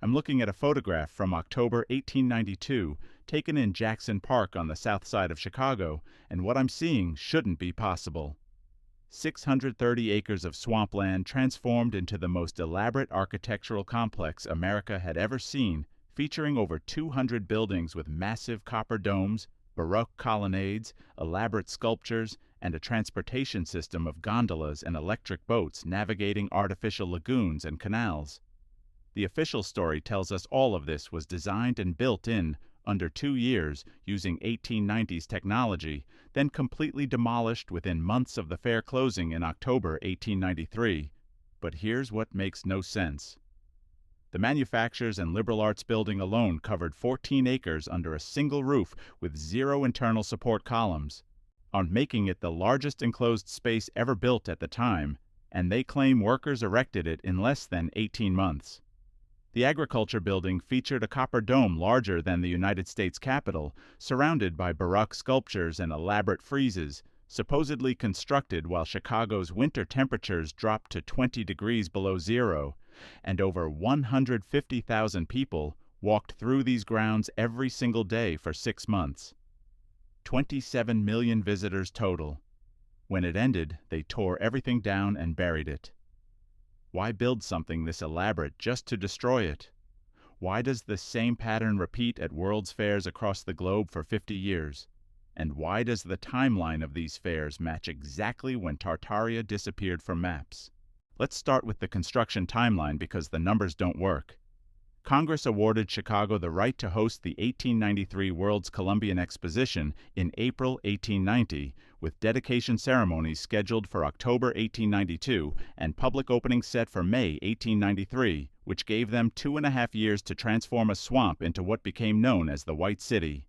I'm looking at a photograph from October 1892, taken in Jackson Park on the south side of Chicago, and what I'm seeing shouldn't be possible. 630 acres of swampland transformed into the most elaborate architectural complex America had ever seen, featuring over 200 buildings with massive copper domes, baroque colonnades, elaborate sculptures, and a transportation system of gondolas and electric boats navigating artificial lagoons and canals. The official story tells us all of this was designed and built in under 2 years using 1890s technology, then completely demolished within months of the fair closing in October 1893. But here's what makes no sense. The Manufacturers and Liberal Arts building alone covered 14 acres under a single roof with 0 internal support columns, on making it the largest enclosed space ever built at the time, and they claim workers erected it in less than 18 months. The Agriculture building featured a copper dome larger than the United States Capitol, surrounded by baroque sculptures and elaborate friezes, supposedly constructed while Chicago's winter temperatures dropped to 20 degrees below zero, and over 150,000 people walked through these grounds every single day for 6 months. 27 million visitors total. When it ended, they tore everything down and buried it. Why build something this elaborate just to destroy it? Why does the same pattern repeat at World's Fairs across the globe for 50 years? And why does the timeline of these fairs match exactly when Tartaria disappeared from maps? Let's start with the construction timeline because the numbers don't work. Congress awarded Chicago the right to host the 1893 World's Columbian Exposition in April 1890, with dedication ceremonies scheduled for October 1892 and public openings set for May 1893, which gave them 2.5 years to transform a swamp into what became known as the White City.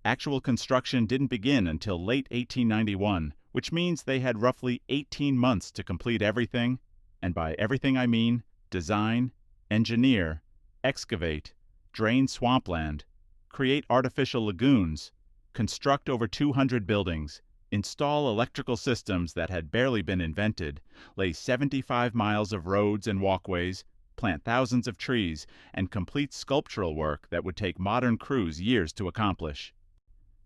Actual construction didn't begin until late 1891, which means they had roughly 18 months to complete everything, and by everything I mean design, engineer, excavate, drain swampland, create artificial lagoons, construct over 200 buildings, install electrical systems that had barely been invented, lay 75 miles of roads and walkways, plant thousands of trees, and complete sculptural work that would take modern crews years to accomplish.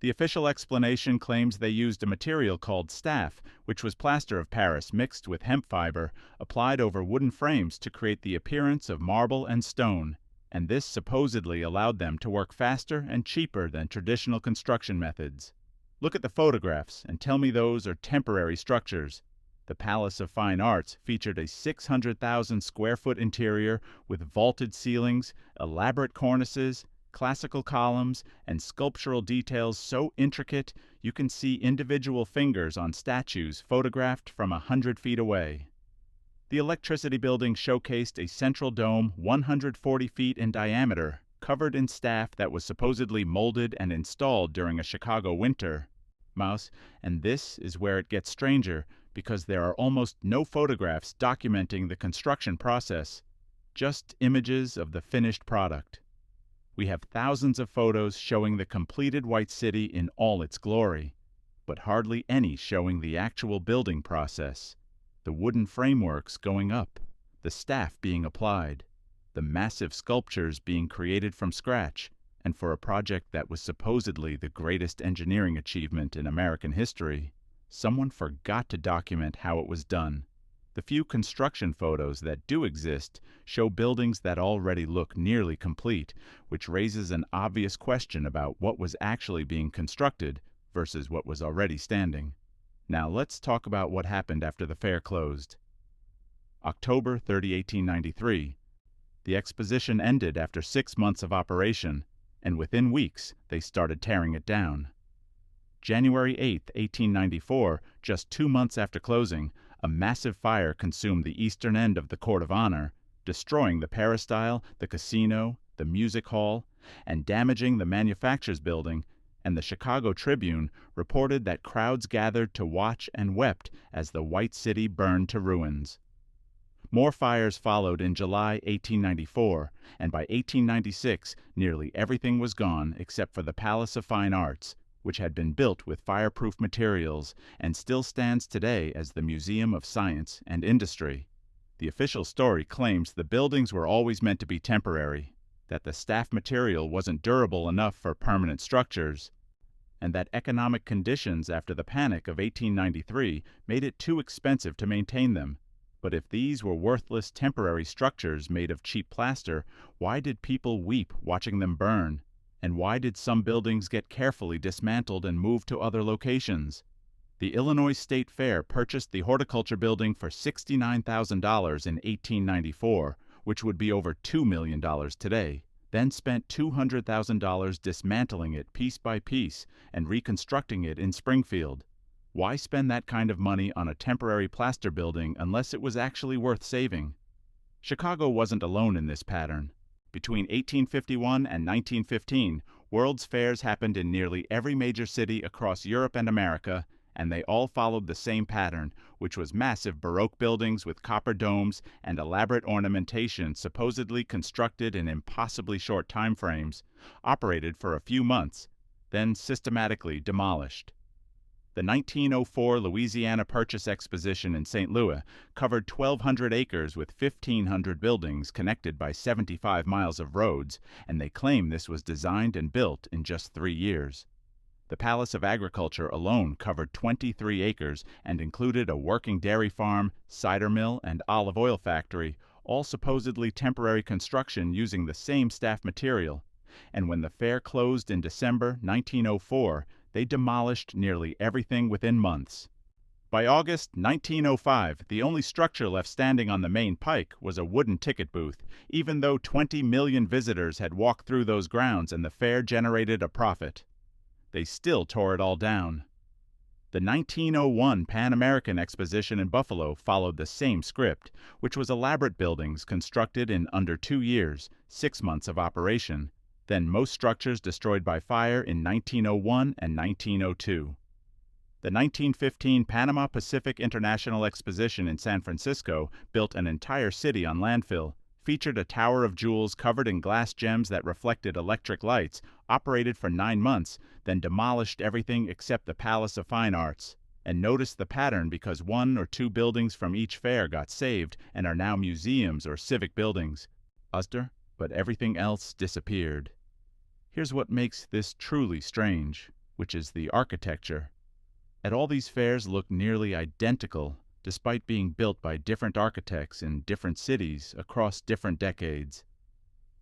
The official explanation claims they used a material called staff, which was plaster of Paris mixed with hemp fiber, applied over wooden frames to create the appearance of marble and stone, and this supposedly allowed them to work faster and cheaper than traditional construction methods. Look at the photographs and tell me those are temporary structures. The Palace of Fine Arts featured a 600,000 square foot interior with vaulted ceilings, elaborate cornices, classical columns, and sculptural details so intricate you can see individual fingers on statues photographed from 100 feet away. The Electricity building showcased a central dome 140 feet in diameter, covered in staff that was supposedly molded and installed during a Chicago winter. And this is where it gets stranger, because there are almost no photographs documenting the construction process, just images of the finished product. We have thousands of photos showing the completed White City in all its glory, but hardly any showing the actual building process. The wooden frameworks going up, the staff being applied, the massive sculptures being created from scratch, and for a project that was supposedly the greatest engineering achievement in American history, someone forgot to document how it was done. The few construction photos that do exist show buildings that already look nearly complete, which raises an obvious question about what was actually being constructed versus what was already standing. Now let's talk about what happened after the fair closed. October 30, 1893. The exposition ended after 6 months of operation, and within weeks they started tearing it down. January 8, 1894, just 2 months after closing, a massive fire consumed the eastern end of the Court of Honor, destroying the peristyle, the casino, the music hall, and damaging the Manufacturers building, and the Chicago Tribune reported that crowds gathered to watch and wept as the White City burned to ruins. More fires followed in July 1894, and by 1896 nearly everything was gone except for the Palace of Fine Arts, which had been built with fireproof materials and still stands today as the Museum of Science and Industry. The official story claims the buildings were always meant to be temporary. that the staff material wasn't durable enough for permanent structures, and that economic conditions after the Panic of 1893 made it too expensive to maintain them. But if these were worthless temporary structures made of cheap plaster, why did people weep watching them burn? And why did some buildings get carefully dismantled and moved to other locations? The Illinois State Fair purchased the horticulture building for $69,000 in 1894, which would be over $2 million today, then spent $200,000 dismantling it piece by piece and reconstructing it in Springfield. Why spend that kind of money on a temporary plaster building unless it was actually worth saving? Chicago wasn't alone in this pattern. Between 1851 and 1915, World's Fairs happened in nearly every major city across Europe and America, and they all followed the same pattern, which was massive Baroque buildings with copper domes and elaborate ornamentation supposedly constructed in impossibly short time frames, operated for a few months, then systematically demolished. The 1904 Louisiana Purchase Exposition in St. Louis covered 1,200 acres with 1,500 buildings connected by 75 miles of roads, and they claim this was designed and built in just 3 years. The Palace of Agriculture alone covered 23 acres and included a working dairy farm, cider mill, and olive oil factory, all supposedly temporary construction using the same staff material. And when the fair closed in December 1904, they demolished nearly everything within months. By August 1905, the only structure left standing on the main pike was a wooden ticket booth, even though 20 million visitors had walked through those grounds and the fair generated a profit. They still tore it all down. The 1901 Pan American Exposition in Buffalo followed the same script, which was elaborate buildings constructed in under 2 years, 6 months of operation, then most structures destroyed by fire in 1901 and 1902. The 1915 Panama Pacific International Exposition in San Francisco built an entire city on landfill, featured a tower of jewels covered in glass gems that reflected electric lights, operated for 9 months, then demolished everything except the Palace of Fine Arts. And notice the pattern because 1 or 2 buildings from each fair got saved and are now museums or civic buildings. But everything else disappeared. Here's what makes this truly strange, which is the architecture. At all these fairs look nearly identical, despite being built by different architects in different cities across different decades.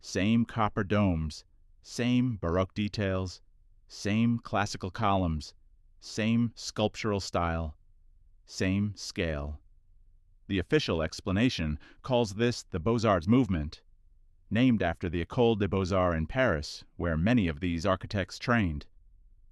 Same copper domes, same Baroque details, same classical columns, same sculptural style, same scale. The official explanation calls this the Beaux-Arts movement, named after the École des Beaux-Arts in Paris, where many of these architects trained,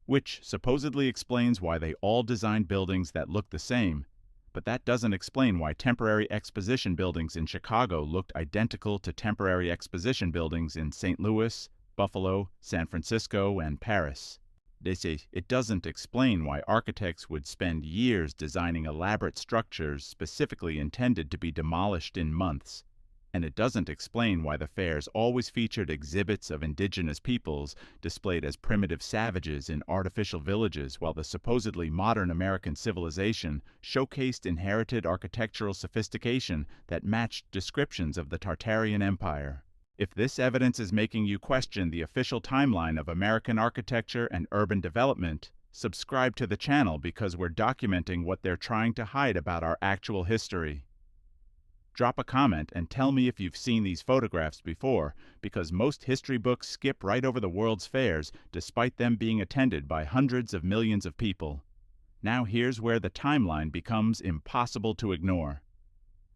which supposedly explains why they all designed buildings that look the same, but that doesn't explain why temporary exposition buildings in Chicago looked identical to temporary exposition buildings in St. Louis, Buffalo, San Francisco, and Paris. They say it doesn't explain why architects would spend years designing elaborate structures specifically intended to be demolished in months. And it doesn't explain why the fairs always featured exhibits of indigenous peoples displayed as primitive savages in artificial villages, while the supposedly modern American civilization showcased inherited architectural sophistication that matched descriptions of the Tartarian Empire. If this evidence is making you question the official timeline of American architecture and urban development, subscribe to the channel because we're documenting what they're trying to hide about our actual history. Drop a comment and tell me if you've seen these photographs before, because most history books skip right over the world's fairs despite them being attended by hundreds of millions of people. Now here's where the timeline becomes impossible to ignore.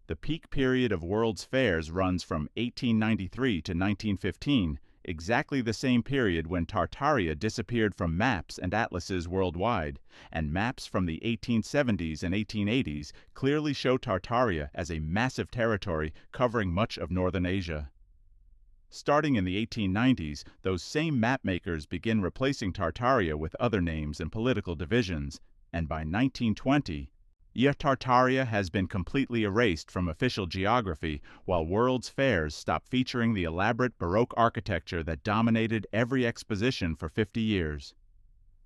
The peak period of World's Fairs runs from 1893 to 1915, exactly the same period when Tartaria disappeared from maps and atlases worldwide, and maps from the 1870s and 1880s clearly show Tartaria as a massive territory covering much of northern Asia. Starting in the 1890s, those same mapmakers begin replacing Tartaria with other names and political divisions, and by 1920, Tartaria has been completely erased from official geography, while World's Fairs stop featuring the elaborate Baroque architecture that dominated every exposition for 50 years.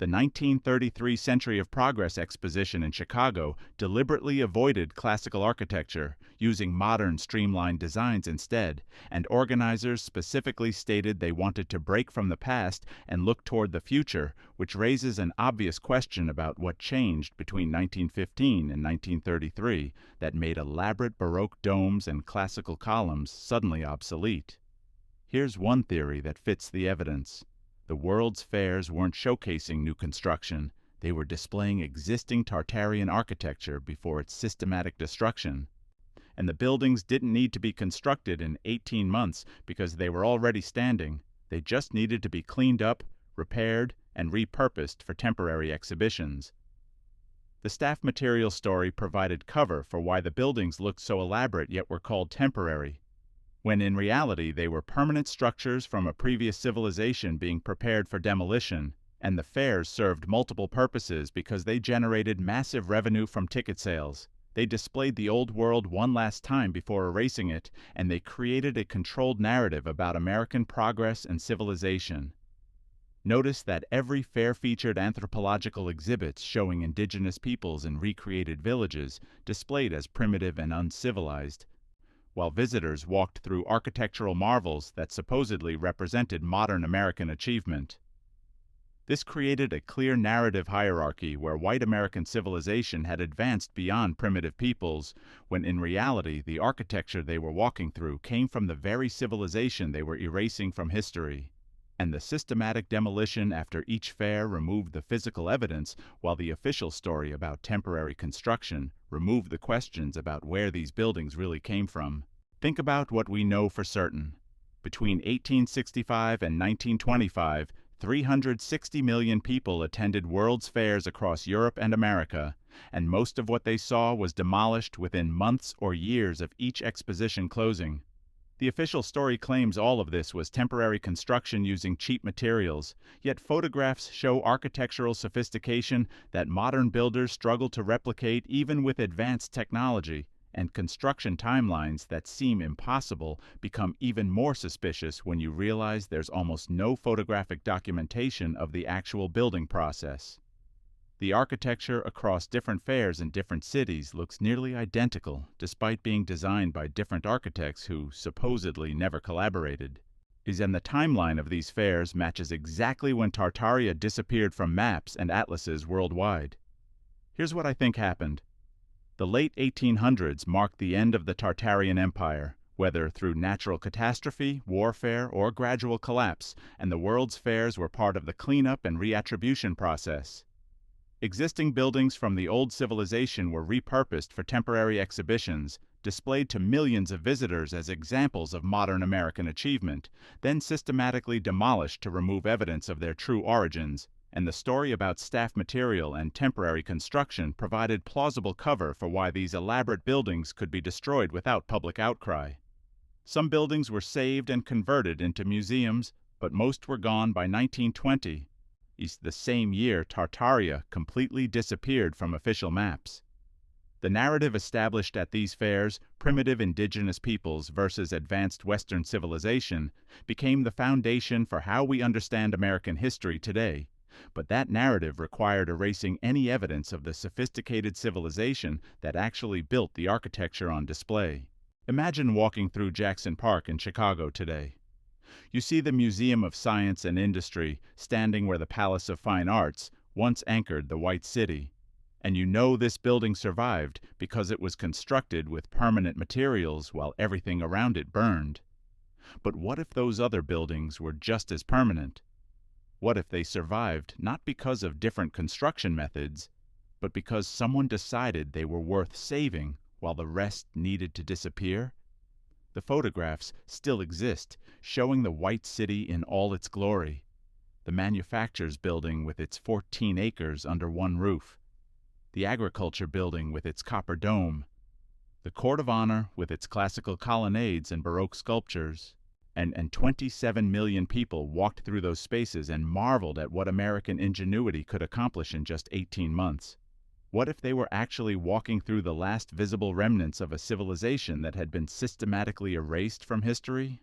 The 1933 Century of Progress Exposition in Chicago deliberately avoided classical architecture, using modern streamlined designs instead, and organizers specifically stated they wanted to break from the past and look toward the future, which raises an obvious question about what changed between 1915 and 1933 that made elaborate Baroque domes and classical columns suddenly obsolete. Here's one theory that fits the evidence. The World's Fairs weren't showcasing new construction, they were displaying existing Tartarian architecture before its systematic destruction. And the buildings didn't need to be constructed in 18 months because they were already standing. They just needed to be cleaned up, repaired, and repurposed for temporary exhibitions. The staff material story provided cover for why the buildings looked so elaborate yet were called temporary, when in reality they were permanent structures from a previous civilization being prepared for demolition, and the fairs served multiple purposes because they generated massive revenue from ticket sales. They displayed the old world one last time before erasing it, and they created a controlled narrative about American progress and civilization. Notice that every fair featured anthropological exhibits showing indigenous peoples in recreated villages displayed as primitive and uncivilized, while visitors walked through architectural marvels that supposedly represented modern American achievement. This created a clear narrative hierarchy where white American civilization had advanced beyond primitive peoples, when in reality the architecture they were walking through came from the very civilization they were erasing from history. And the systematic demolition after each fair removed the physical evidence, while the official story about temporary construction removed the questions about where these buildings really came from. Think about what we know for certain. Between 1865 and 1925, 360 million people attended World's Fairs across Europe and America, and most of what they saw was demolished within months or years of each exposition closing. The official story claims all of this was temporary construction using cheap materials, yet photographs show architectural sophistication that modern builders struggle to replicate even with advanced technology, and construction timelines that seem impossible become even more suspicious when you realize there's almost no photographic documentation of the actual building process. The architecture across different fairs in different cities looks nearly identical, despite being designed by different architects who supposedly never collaborated. And the timeline of these fairs matches exactly when Tartaria disappeared from maps and atlases worldwide. Here's what I think happened. The late 1800s marked the end of the Tartarian Empire, whether through natural catastrophe, warfare, or gradual collapse, and the World's Fairs were part of the cleanup and reattribution process. Existing buildings from the old civilization were repurposed for temporary exhibitions, displayed to millions of visitors as examples of modern American achievement, then systematically demolished to remove evidence of their true origins, and the story about staff material and temporary construction provided plausible cover for why these elaborate buildings could be destroyed without public outcry. Some buildings were saved and converted into museums, but most were gone by 1920. The same year Tartaria completely disappeared from official maps. The narrative established at these fairs, primitive indigenous peoples versus advanced Western civilization, became the foundation for how we understand American history today. But that narrative required erasing any evidence of the sophisticated civilization that actually built the architecture on display. Imagine walking through Jackson Park in Chicago today. You see the Museum of Science and Industry standing where the Palace of Fine Arts once anchored the White City, and you know this building survived because it was constructed with permanent materials while everything around it burned. But what if those other buildings were just as permanent? What if they survived not because of different construction methods, but because someone decided they were worth saving while the rest needed to disappear? The photographs still exist, showing the White City in all its glory. The manufacturers building with its 14 acres under one roof. The agriculture building with its copper dome. The Court of Honor with its classical colonnades and Baroque sculptures. And 27 million people walked through those spaces and marveled at what American ingenuity could accomplish in just 18 months. What if they were actually walking through the last visible remnants of a civilization that had been systematically erased from history?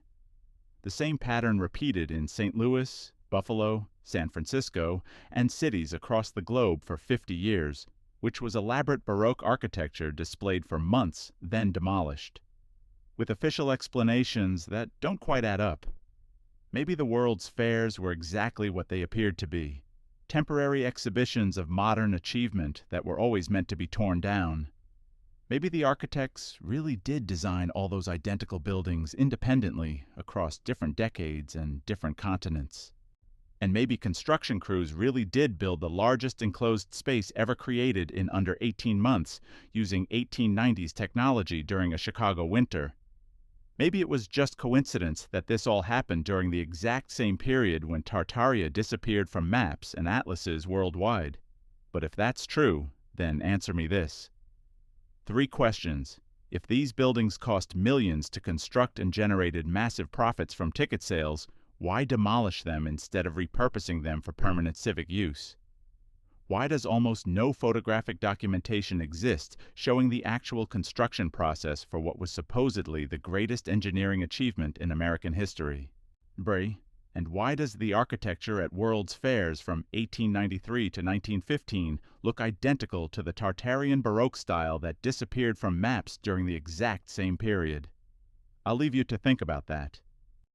The same pattern repeated in St. Louis, Buffalo, San Francisco, and cities across the globe for 50 years, which was elaborate Baroque architecture displayed for months, then demolished. With official explanations that don't quite add up. Maybe the World's Fairs were exactly what they appeared to be. Temporary exhibitions of modern achievement that were always meant to be torn down. Maybe the architects really did design all those identical buildings independently across different decades and different continents. And maybe construction crews really did build the largest enclosed space ever created in under 18 months using 1890s technology during a Chicago winter. Maybe it was just coincidence that this all happened during the exact same period when Tartaria disappeared from maps and atlases worldwide. But if that's true, then answer me this. 3 questions. If these buildings cost millions to construct and generated massive profits from ticket sales, why demolish them instead of repurposing them for permanent civic use? Why does almost no photographic documentation exist showing the actual construction process for what was supposedly the greatest engineering achievement in American history? Bray, and why does the architecture at World's Fairs from 1893 to 1915 look identical to the Tartarian Baroque style that disappeared from maps during the exact same period? I'll leave you to think about that.